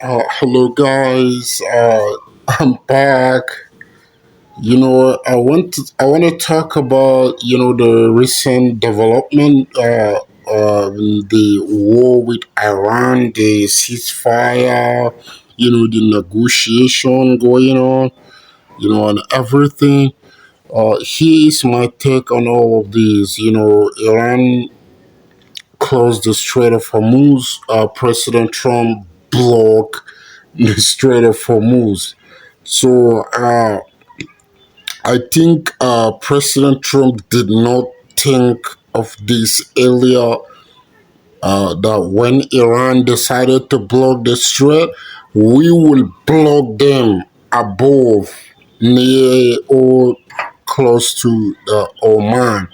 Hello guys, I'm back. I want to talk about the recent development, the war with Iran, the ceasefire, the negotiation going on, and everything. Here's my take on all of these. Iran closed the Strait of Hormuz. President Trump blocked the Strait of Hormuz. So I think President Trump did not think of this earlier. That when Iran decided to block the strait, we will block them above, near or close to Oman.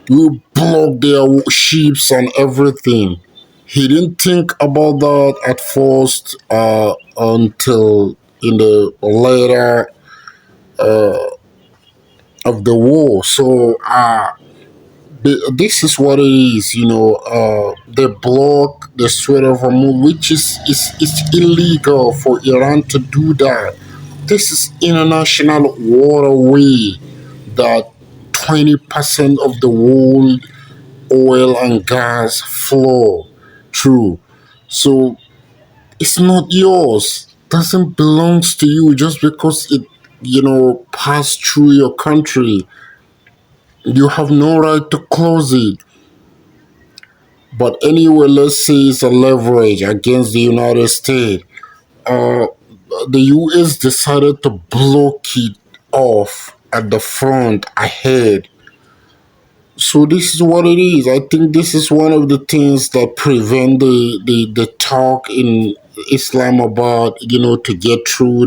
We block their ships and everything. He didn't think about that at first until in the later of the war. So this is what it is. They block the Strait of Hormuz, which is illegal for Iran to do that. This is international waterway that 20% of the world oil and gas flow through. So it's not yours. Doesn't belongs to you just because it passed through your country. You have no right to close it. But anyway, let's say it's a leverage against the United States. Uh, the US decided to block it off at the front ahead. So this is what it is. I think this is one of the things that prevent the talk in Islamabad, to get through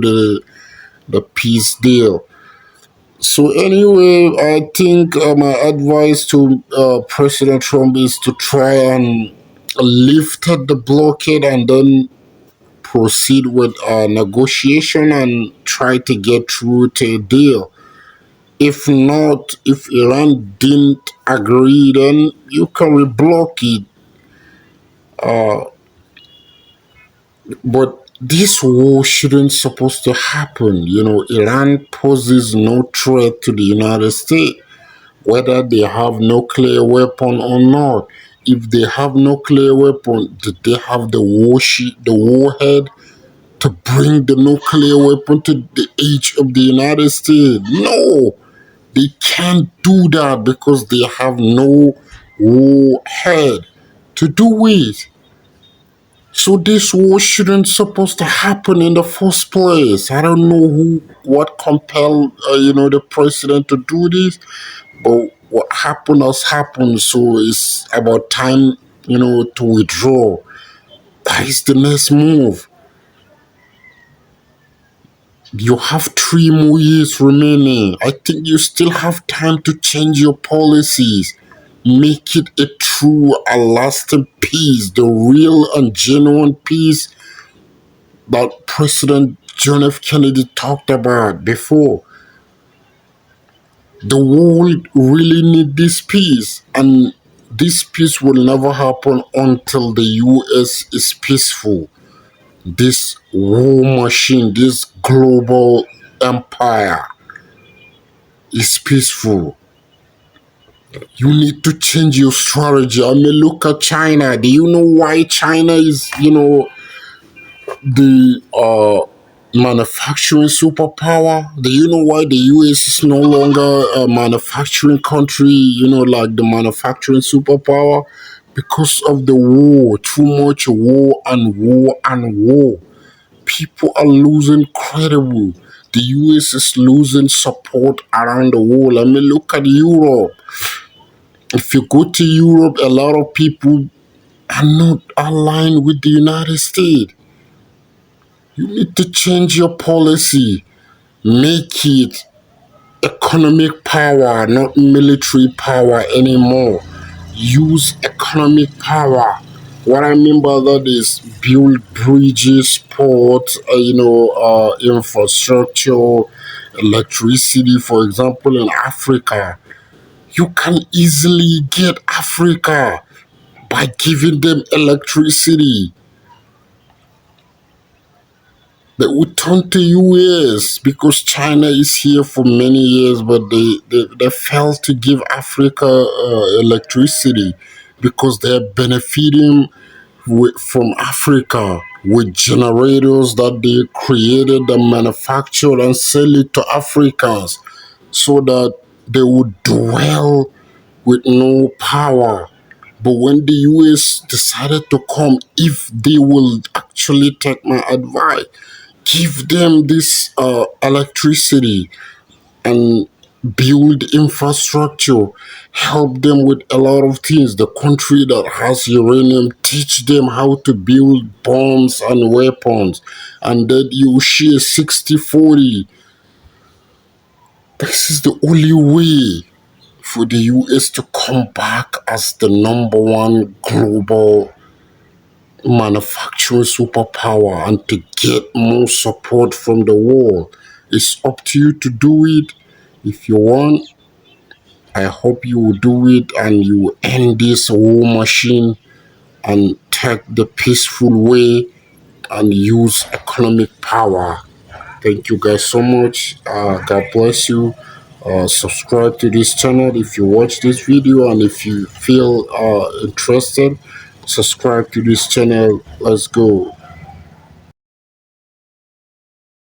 the peace deal. So anyway, I think my advice to President Trump is to try and lift the blockade and then proceed with negotiation and try to get through to a deal. If not, if Iran didn't agree, then you can reblock it. But this war shouldn't supposed to happen. Iran poses no threat to the United States, whether they have nuclear weapon or not. If they have nuclear weapon, do they have the warhead to bring the nuclear weapon to the edge of the United States? No, they can't do that because they have no warhead to do it. So this war shouldn't supposed to happen in the first place. I don't know what compelled the president to do this, but what happened has happened. So it's about time to withdraw. That is the next move. You have 3 more years remaining. I think you still have time to change your policies. Make it a true and lasting peace, the real and genuine peace that President John F. Kennedy talked about before. The world really need this peace, and this peace will never happen until the US is peaceful. This war machine, this global empire is peaceful. You need to change your strategy. I mean, look at China. Do you know why China is, the manufacturing superpower? Do you know why the US is no longer a manufacturing country, like the manufacturing superpower? Because of the war, too much war and war and war. People are losing credible. The US is losing support around the world. I mean, look at Europe. If you go to Europe, a lot of people are not aligned with the United States. You need to change your policy. Make it economic power, not military power anymore. Use economic power. What I mean by that is build bridges, ports, infrastructure, electricity. For example, in Africa, you can easily get Africa by giving them electricity. They would turn to US because China is here for many years, but they failed to give Africa electricity because they're benefiting from Africa with generators that they created and manufactured and sell it to Africans so that they would dwell with no power. But when the US decided to come, if they will actually take my advice, give them this electricity and build infrastructure, help them with a lot of things. The country that has uranium, teach them how to build bombs and weapons, and then you share 60-40. This is the only way for the US to come back as the number one global manufacturing superpower and to get more support from the world. It's up to you to do it. If you want, I hope you will do it and you will end this war machine and take the peaceful way and use economic power. Thank you guys so much. God bless you. Subscribe to this channel if you watch this video, and if you feel interested, subscribe to this channel. Let's go.